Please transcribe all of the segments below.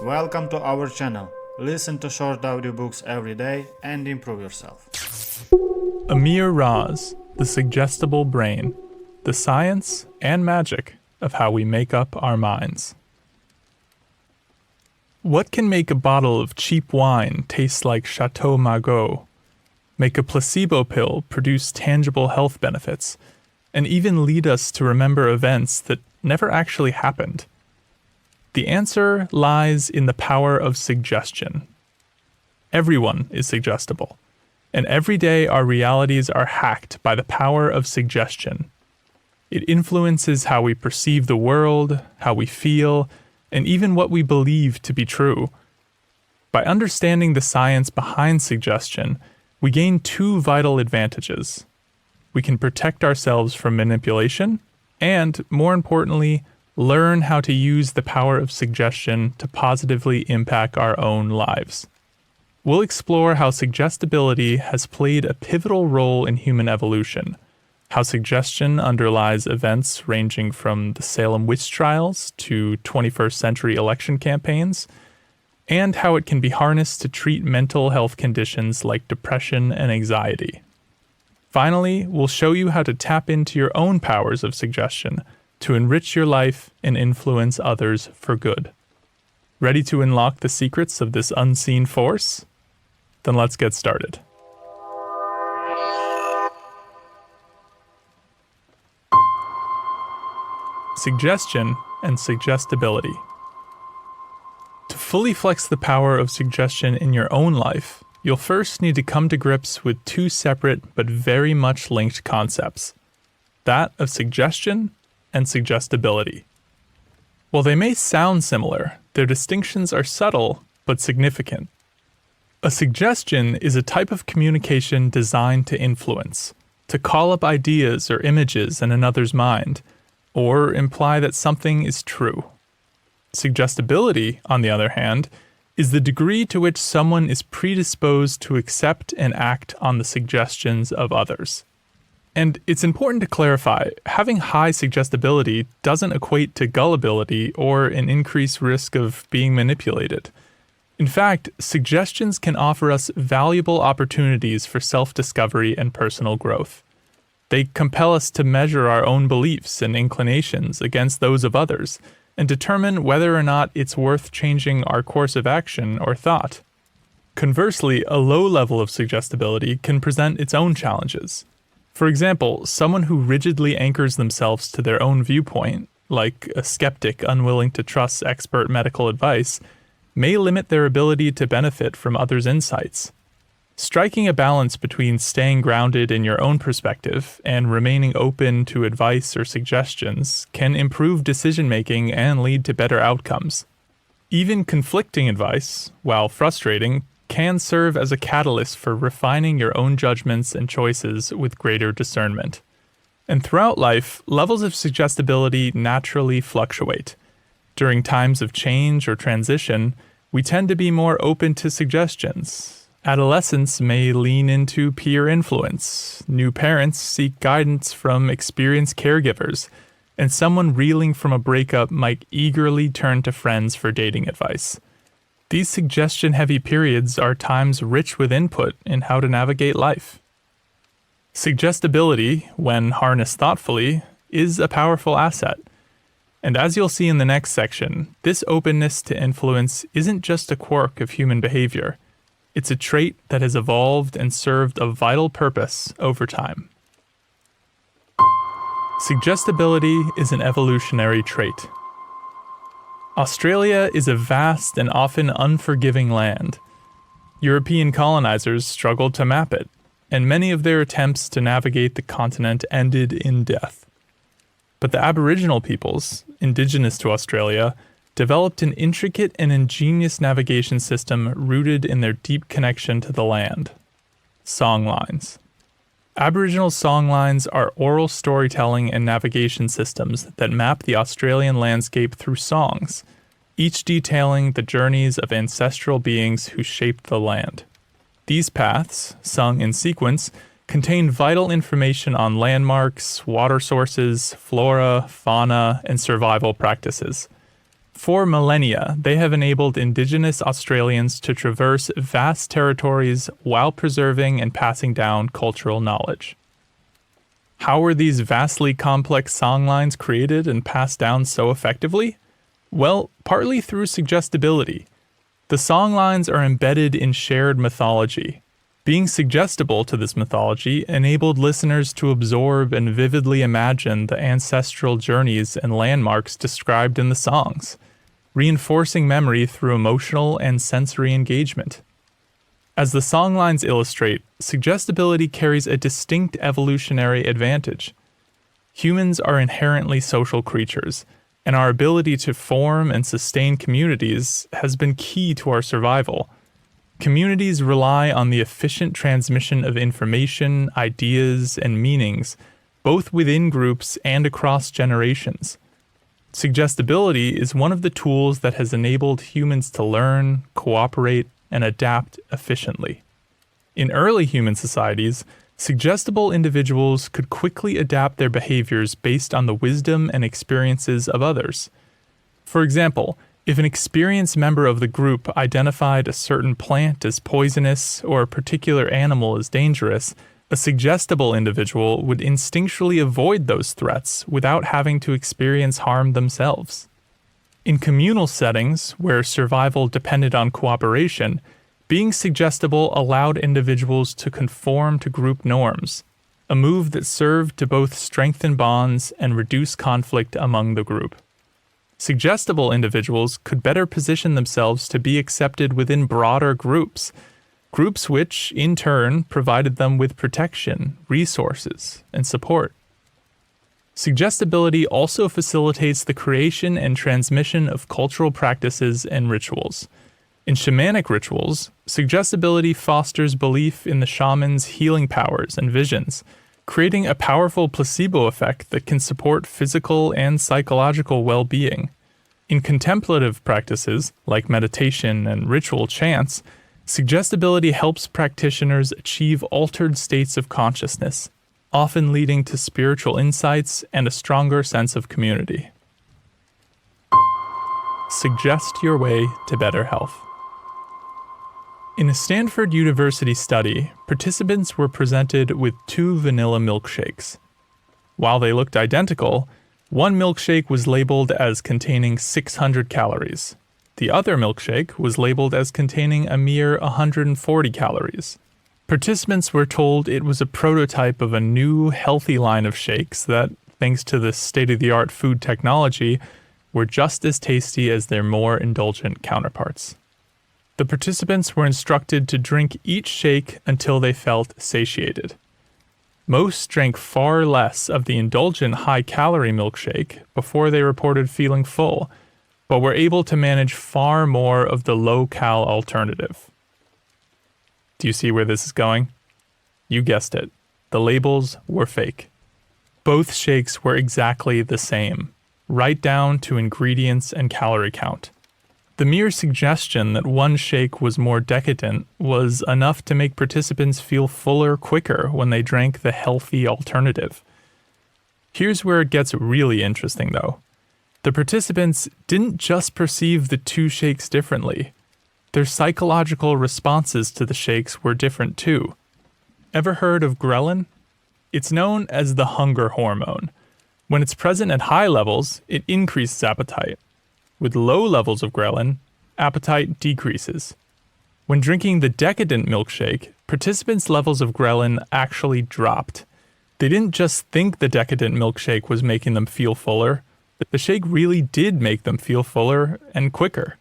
Welcome to our channel. Listen to short audiobooks every day and improve yourself. Amir Raz, The Suggestible Brain, the science and magic of how we make up our minds. What can make a bottle of cheap wine taste like Château Margaux, make a placebo pill produce tangible health benefits, and even lead us to remember events that never actually happened? The answer lies in the power of suggestion. Everyone is suggestible, and every day our realities are hacked by the power of suggestion. It influences how we perceive the world, how we feel, and even what we believe to be true. By understanding the science behind suggestion, we gain two vital advantages. We can protect ourselves from manipulation, and, more importantly, learn how to use the power of suggestion to positively impact our own lives. We'll explore how suggestibility has played a pivotal role in human evolution, how suggestion underlies events ranging from the Salem witch trials to 21st century election campaigns, and how it can be harnessed to treat mental health conditions like depression and anxiety. Finally, we'll show you how to tap into your own powers of suggestion to enrich your life and influence others for good. Ready to unlock the secrets of this unseen force? Then let's get started. Suggestion and suggestibility. To fully flex the power of suggestion in your own life, you'll first need to come to grips with two separate but very much linked concepts: that of suggestion and suggestibility. While they may sound similar, their distinctions are subtle but significant. A suggestion is a type of communication designed to influence, to call up ideas or images in another's mind, or imply that something is true. Suggestibility, on the other hand, is the degree to which someone is predisposed to accept and act on the suggestions of others. And it's important to clarify, having high suggestibility doesn't equate to gullibility or an increased risk of being manipulated. In fact, suggestions can offer us valuable opportunities for self-discovery and personal growth. They compel us to measure our own beliefs and inclinations against those of others, and determine whether or not it's worth changing our course of action or thought. Conversely, a low level of suggestibility can present its own challenges. For example, someone who rigidly anchors themselves to their own viewpoint, like a skeptic unwilling to trust expert medical advice, may limit their ability to benefit from others' insights. Striking a balance between staying grounded in your own perspective and remaining open to advice or suggestions can improve decision-making and lead to better outcomes. Even conflicting advice, while frustrating, can serve as a catalyst for refining your own judgments and choices with greater discernment. And throughout life, levels of suggestibility naturally fluctuate. During times of change or transition, we tend to be more open to suggestions. Adolescents may lean into peer influence. New parents seek guidance from experienced caregivers, and someone reeling from a breakup might eagerly turn to friends for dating advice. These suggestion-heavy periods are times rich with input in how to navigate life. Suggestibility, when harnessed thoughtfully, is a powerful asset. And as you'll see in the next section, this openness to influence isn't just a quirk of human behavior. It's a trait that has evolved and served a vital purpose over time. Suggestibility is an evolutionary trait. Australia is a vast and often unforgiving land. European colonizers struggled to map it, and many of their attempts to navigate the continent ended in death. But the Aboriginal peoples, indigenous to Australia, developed an intricate and ingenious navigation system rooted in their deep connection to the land: songlines. Aboriginal songlines are oral storytelling and navigation systems that map the Australian landscape through songs, each detailing the journeys of ancestral beings who shaped the land. These paths, sung in sequence, contain vital information on landmarks, water sources, flora, fauna, and survival practices. For millennia, they have enabled Indigenous Australians to traverse vast territories while preserving and passing down cultural knowledge. How were these vastly complex songlines created and passed down so effectively? Well, partly through suggestibility. The songlines are embedded in shared mythology. Being suggestible to this mythology enabled listeners to absorb and vividly imagine the ancestral journeys and landmarks described in the songs, reinforcing memory through emotional and sensory engagement. As the songlines illustrate, suggestibility carries a distinct evolutionary advantage. Humans are inherently social creatures, and our ability to form and sustain communities has been key to our survival. Communities rely on the efficient transmission of information, ideas, and meanings, both within groups and across generations. Suggestibility is one of the tools that has enabled humans to learn, cooperate, and adapt efficiently. In early human societies, suggestible individuals could quickly adapt their behaviors based on the wisdom and experiences of others. For example, if an experienced member of the group identified a certain plant as poisonous or a particular animal as dangerous, a suggestible individual would instinctually avoid those threats without having to experience harm themselves. In communal settings, where survival depended on cooperation, being suggestible allowed individuals to conform to group norms, a move that served to both strengthen bonds and reduce conflict among the group. Suggestible individuals could better position themselves to be accepted within broader groups which, in turn, provided them with protection, resources, and support. Suggestibility also facilitates the creation and transmission of cultural practices and rituals. In shamanic rituals, suggestibility fosters belief in the shaman's healing powers and visions, creating a powerful placebo effect that can support physical and psychological well-being. In contemplative practices, like meditation and ritual chants, suggestibility helps practitioners achieve altered states of consciousness, often leading to spiritual insights and a stronger sense of community. Suggest your way to better health. In a Stanford University study, participants were presented with 2 vanilla milkshakes. While they looked identical, one milkshake was labeled as containing 600 calories. The other milkshake was labeled as containing a mere 140 calories. Participants were told it was a prototype of a new, healthy line of shakes that, thanks to the state-of-the-art food technology, were just as tasty as their more indulgent counterparts. The participants were instructed to drink each shake until they felt satiated. Most drank far less of the indulgent high-calorie milkshake before they reported feeling full, but were able to manage far more of the low-cal alternative. Do you see where this is going? You guessed it. The labels were fake. Both shakes were exactly the same, right down to ingredients and calorie count. The mere suggestion that one shake was more decadent was enough to make participants feel fuller quicker when they drank the healthy alternative. Here's where it gets really interesting, though. The participants didn't just perceive the 2 shakes differently. Their psychological responses to the shakes were different too. Ever heard of ghrelin? It's known as the hunger hormone. When it's present at high levels, it increases appetite. With low levels of ghrelin, appetite decreases. When drinking the decadent milkshake, participants' levels of ghrelin actually dropped. They didn't just think the decadent milkshake was making them feel fuller. The shake really did make them feel fuller and quicker.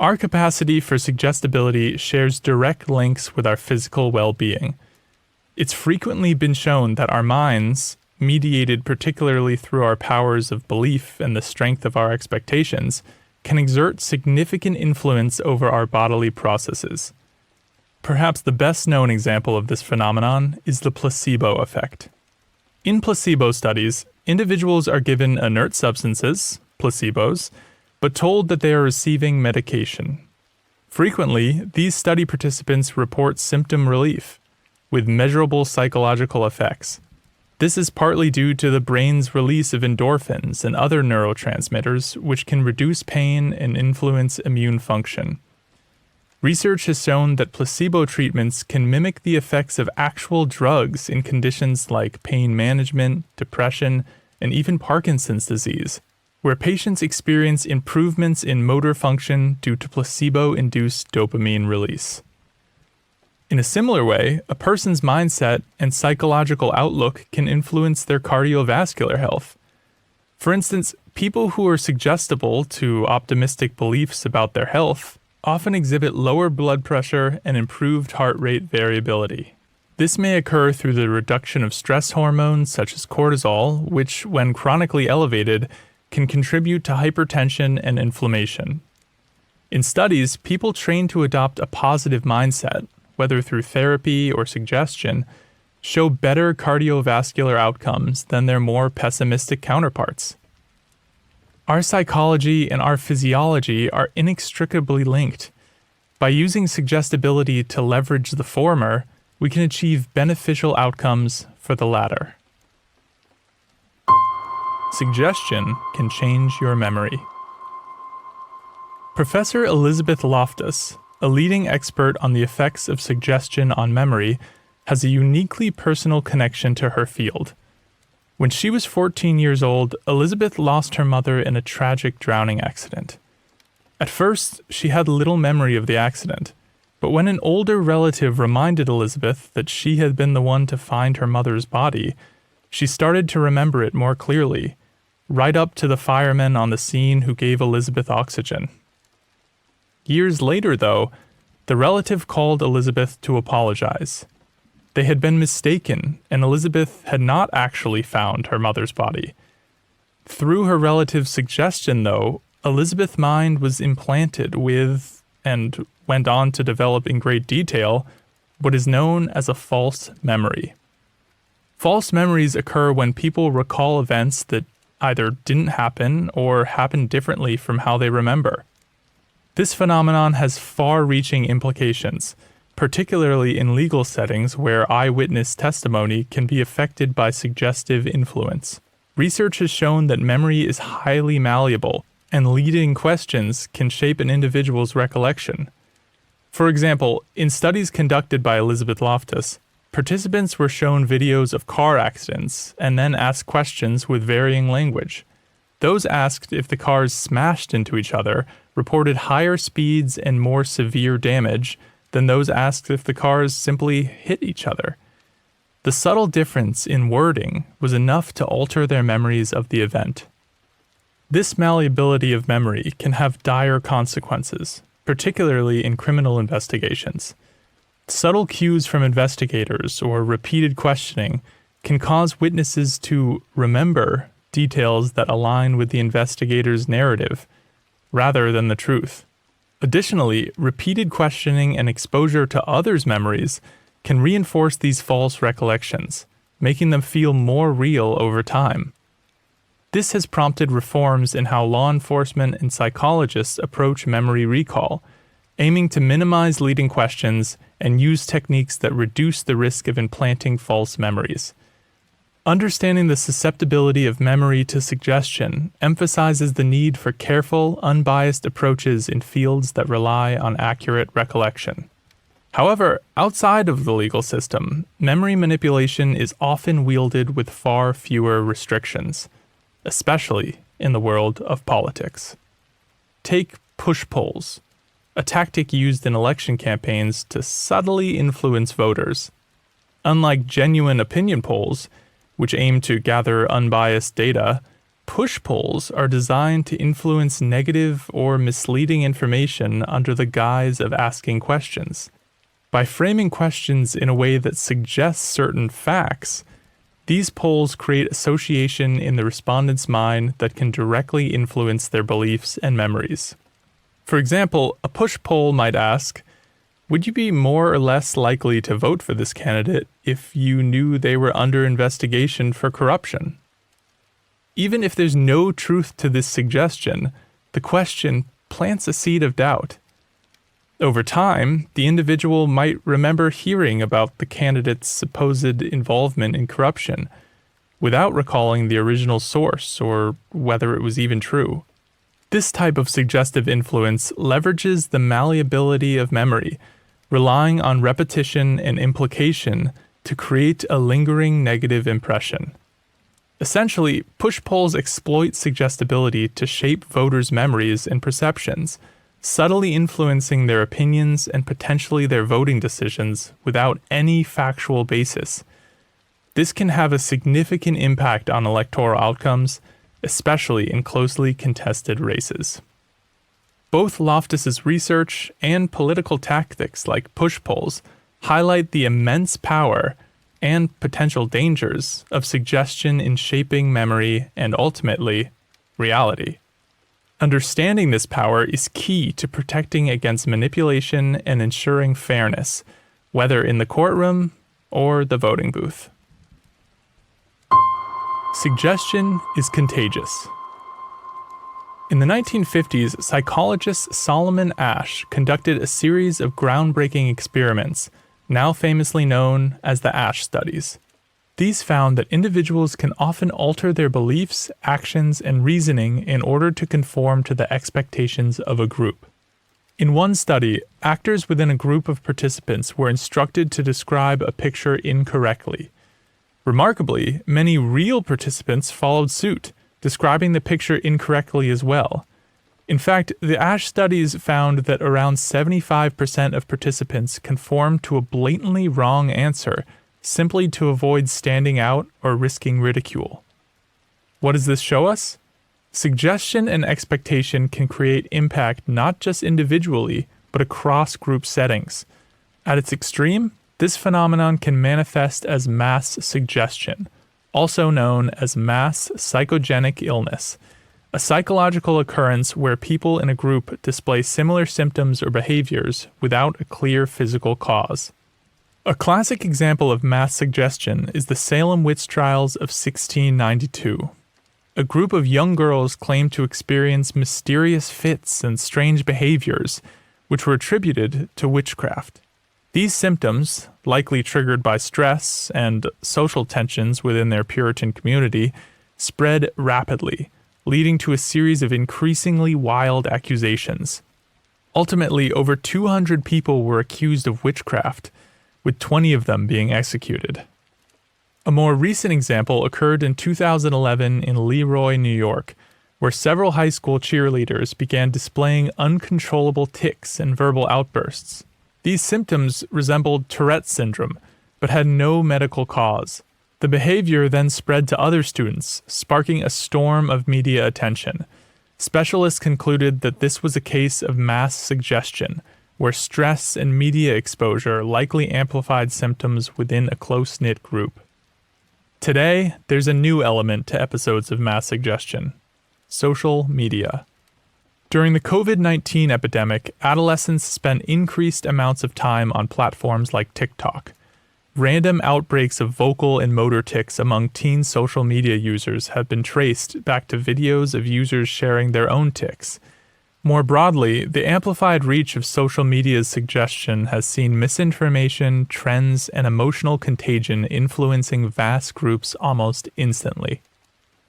Our capacity for suggestibility shares direct links with our physical well-being. It's frequently been shown that our minds, mediated particularly through our powers of belief and the strength of our expectations, can exert significant influence over our bodily processes. Perhaps the best-known example of this phenomenon is the placebo effect. In placebo studies, individuals are given inert substances, placebos, but told that they are receiving medication. Frequently, these study participants report symptom relief, with measurable psychological effects. This is partly due to the brain's release of endorphins and other neurotransmitters, which can reduce pain and influence immune function. Research has shown that placebo treatments can mimic the effects of actual drugs in conditions like pain management, depression, and even Parkinson's disease, where patients experience improvements in motor function due to placebo-induced dopamine release. In a similar way, a person's mindset and psychological outlook can influence their cardiovascular health. For instance, people who are suggestible to optimistic beliefs about their health often exhibit lower blood pressure and improved heart rate variability. This may occur through the reduction of stress hormones such as cortisol, which, when chronically elevated, can contribute to hypertension and inflammation. In studies, people trained to adopt a positive mindset, whether through therapy or suggestion, show better cardiovascular outcomes than their more pessimistic counterparts. Our psychology and our physiology are inextricably linked. By using suggestibility to leverage the former, we can achieve beneficial outcomes for the latter. Suggestion can change your memory. Professor Elizabeth Loftus, a leading expert on the effects of suggestion on memory, has a uniquely personal connection to her field. When she was 14 years old, Elizabeth lost her mother in a tragic drowning accident. At first, she had little memory of the accident, but when an older relative reminded Elizabeth that she had been the one to find her mother's body, she started to remember it more clearly, right up to the firemen on the scene who gave Elizabeth oxygen. Years later, though, the relative called Elizabeth to apologize. They had been mistaken, and Elizabeth had not actually found her mother's body. Through her relative's suggestion, though, Elizabeth's mind was implanted with, and went on to develop in great detail, what is known as a false memory. False memories occur when people recall events that either didn't happen or happened differently from how they remember. This phenomenon has far-reaching implications, particularly in legal settings where eyewitness testimony can be affected by suggestive influence. Research has shown that memory is highly malleable, and leading questions can shape an individual's recollection. For example, in studies conducted by Elizabeth Loftus, participants were shown videos of car accidents and then asked questions with varying language. Those asked if the cars smashed into each other reported higher speeds and more severe damage than those asked if the cars simply hit each other. The subtle difference in wording was enough to alter their memories of the event. This malleability of memory can have dire consequences, particularly in criminal investigations. Subtle cues from investigators or repeated questioning can cause witnesses to remember details that align with the investigator's narrative, rather than the truth. Additionally, repeated questioning and exposure to others' memories can reinforce these false recollections, making them feel more real over time. This has prompted reforms in how law enforcement and psychologists approach memory recall, aiming to minimize leading questions and use techniques that reduce the risk of implanting false memories. Understanding the susceptibility of memory to suggestion emphasizes the need for careful, unbiased approaches in fields that rely on accurate recollection. However, outside of the legal system, memory manipulation is often wielded with far fewer restrictions, especially in the world of politics. Take push polls, a tactic used in election campaigns to subtly influence voters. Unlike genuine opinion polls, which aim to gather unbiased data, push polls are designed to influence negative or misleading information under the guise of asking questions. By framing questions in a way that suggests certain facts, these polls create association in the respondent's mind that can directly influence their beliefs and memories. For example, a push poll might ask, would you be more or less likely to vote for this candidate if you knew they were under investigation for corruption? Even if there's no truth to this suggestion, the question plants a seed of doubt. Over time, the individual might remember hearing about the candidate's supposed involvement in corruption, without recalling the original source or whether it was even true. This type of suggestive influence leverages the malleability of memory, relying on repetition and implication to create a lingering negative impression. Essentially, push polls exploit suggestibility to shape voters' memories and perceptions, subtly influencing their opinions and potentially their voting decisions without any factual basis. This can have a significant impact on electoral outcomes, especially in closely contested races. Both Loftus's research and political tactics like push polls highlight the immense power and potential dangers of suggestion in shaping memory and ultimately, reality. Understanding this power is key to protecting against manipulation and ensuring fairness, whether in the courtroom or the voting booth. Suggestion is contagious. In the 1950s, psychologist Solomon Asch conducted a series of groundbreaking experiments, now famously known as the Asch studies. These found that individuals can often alter their beliefs, actions, and reasoning in order to conform to the expectations of a group. In one study, actors within a group of participants were instructed to describe a picture incorrectly. Remarkably, many real participants followed suit, describing the picture incorrectly as well. In fact, the Asch studies found that around 75% of participants conformed to a blatantly wrong answer simply to avoid standing out or risking ridicule. What does this show us? Suggestion and expectation can create impact not just individually, but across group settings. At its extreme, this phenomenon can manifest as mass suggestion, also known as mass psychogenic illness, a psychological occurrence where people in a group display similar symptoms or behaviors without a clear physical cause. A classic example of mass suggestion is the Salem witch trials of 1692. A group of young girls claimed to experience mysterious fits and strange behaviors, which were attributed to witchcraft. These symptoms, likely triggered by stress and social tensions within their Puritan community, spread rapidly, leading to a series of increasingly wild accusations. Ultimately, over 200 people were accused of witchcraft, with 20 of them being executed. A more recent example occurred in 2011 in Leroy, New York, where several high school cheerleaders began displaying uncontrollable tics and verbal outbursts. These symptoms resembled Tourette syndrome, but had no medical cause. The behavior then spread to other students, sparking a storm of media attention. Specialists concluded that this was a case of mass suggestion, where stress and media exposure likely amplified symptoms within a close-knit group. Today, there's a new element to episodes of mass suggestion: social media. During the COVID-19 epidemic, adolescents spent increased amounts of time on platforms like TikTok. Random outbreaks of vocal and motor tics among teen social media users have been traced back to videos of users sharing their own tics. More broadly, the amplified reach of social media's suggestion has seen misinformation, trends, and emotional contagion influencing vast groups almost instantly.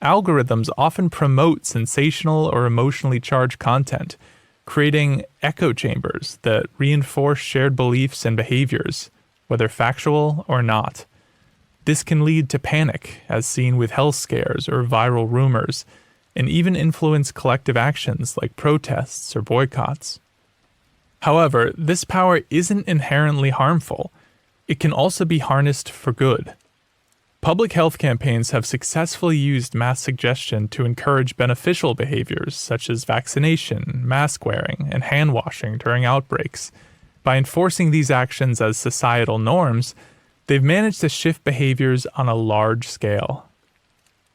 Algorithms often promote sensational or emotionally charged content, creating echo chambers that reinforce shared beliefs and behaviors, whether factual or not. This can lead to panic, as seen with health scares or viral rumors, and even influence collective actions like protests or boycotts. However, this power isn't inherently harmful. It can also be harnessed for good. Public health campaigns have successfully used mass suggestion to encourage beneficial behaviors such as vaccination, mask wearing, and hand washing during outbreaks. By enforcing these actions as societal norms, they've managed to shift behaviors on a large scale.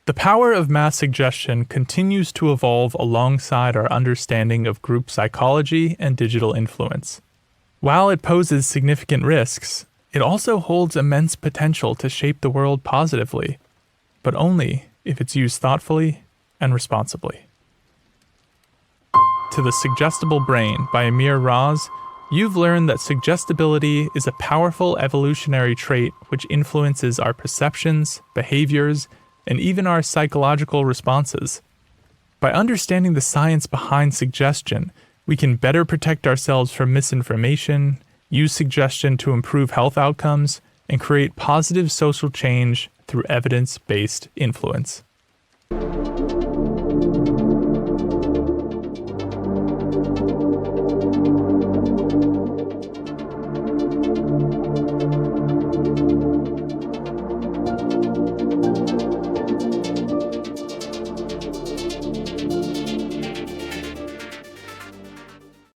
The power of mass suggestion continues to evolve alongside our understanding of group psychology and digital influence. While it poses significant risks, it also holds immense potential to shape the world positively, but only if it's used thoughtfully and responsibly. To the Suggestible Brain by Amir Raz, you've learned that suggestibility is a powerful evolutionary trait which influences our perceptions, behaviors, and even our psychological responses. By understanding the science behind suggestion, we can better protect ourselves from misinformation, use suggestion to improve health outcomes, and create positive social change through evidence-based influence.